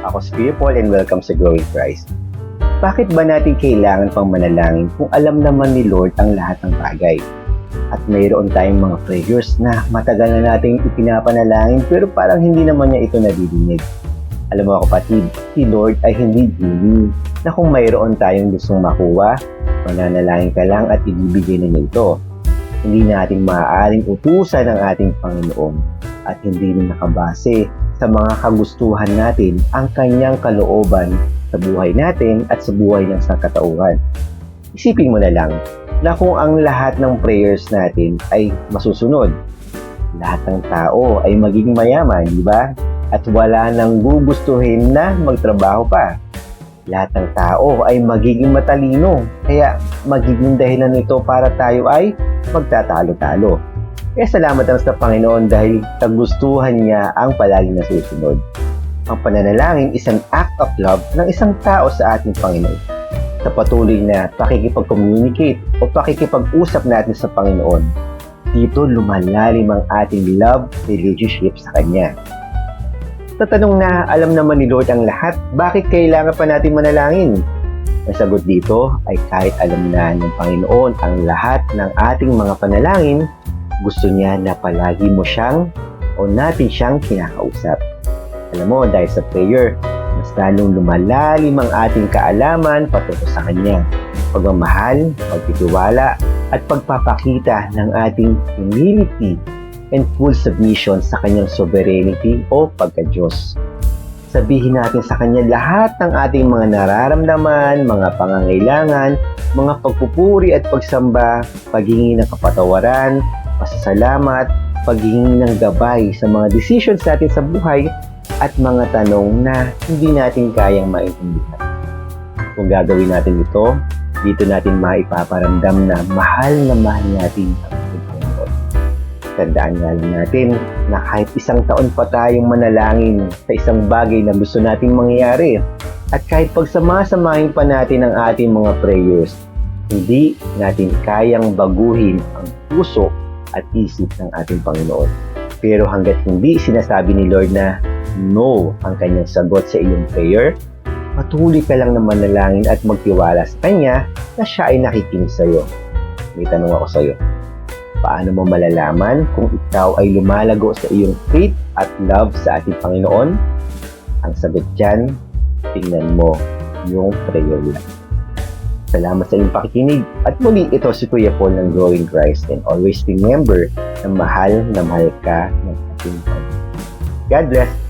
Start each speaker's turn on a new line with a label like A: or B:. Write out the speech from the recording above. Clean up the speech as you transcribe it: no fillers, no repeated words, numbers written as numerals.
A: Ako si Kuya Paul and welcome sa Growing Christ. Bakit ba natin kailangan pang manalangin kung alam naman ni Lord ang lahat ng bagay? At mayroon tayong mga prayers na matagal na nating ipinapanalangin pero parang hindi naman niya ito nadidinig. Alam mo kapatid, si Lord ay hindi genie na kung mayroon tayong gustong makuha, mananalangin ka lang at ibibigay na niya ito. Hindi natin maaaring utusan ng ating Panginoon at hindi rin nakabase sa mga kagustuhan natin ang kanyang kalooban sa buhay natin at sa buhay ng sangkatauhan. Isipin mo na lang na kung ang lahat ng prayers natin ay masusunod, lahat ng tao ay magiging mayaman, di ba? At wala nang gugustuhin na magtrabaho pa. Lahat ng tao ay magiging matalino, kaya magiging dahilan nito para tayo ay magtatalo-talo. Kaya salamat naman sa Panginoon dahil kagustuhan niya ang palaging nasusunod. Ang pananalangin is an act of love ng isang tao sa ating Panginoon. Sa patuloy na pakikipag-communicate o pakikipag-usap natin sa Panginoon, dito lumalalim ang ating love relationship sa Kanya. Sa tanong na alam naman ni Lord ang lahat, bakit kailangan pa natin manalangin? Ang sagot dito ay kahit alam na ng Panginoon ang lahat ng ating mga panalangin, gusto niya na palagi mo siyang o natin siyang kinakausap. Alam mo, dahil sa prayer, mas lalong lumalalim ang ating kaalaman patungkol sa Kanya. Pagmamahal, pagtitiwala, at pagpapakita ng ating humility and full submission sa Kanyang sovereignty o pagka-Diyos. Sabihin natin sa Kanya lahat ng ating mga nararamdaman, mga pangangailangan, mga pagpupuri at pagsamba, paghingi ng kapatawaran, pasasalamat, paghingi ng gabay sa mga decisions natin sa buhay at mga tanong na hindi natin kayang maintindihan. Kung gagawin natin ito, dito natin maipaparamdam na mahal natin ang ating Panginoon. Tandaan nga lang natin na kahit isang taon pa tayong manalangin sa isang bagay na gusto nating mangyari at kahit pagsama-samahin pa natin ang ating mga prayers, hindi natin kayang baguhin ang puso at isip ng ating Panginoon. Pero hanggat hindi sinasabi ni Lord na no ang kanyang sagot sa iyong prayer, patuloy ka lang na manalangin at magtiwala sa Kanya na siya ay nakikinig sa iyo. May tanong ako sa iyo. Paano mo malalaman kung ikaw ay lumalago sa iyong faith at love sa ating Panginoon? Ang sagot dyan, tingnan mo yung prayer life. Salamat sa iyong pakikinig. At muli, ito si Kuya Paul ng Growing Christ. And always remember na mahal ka ng ating Panginoon. God bless.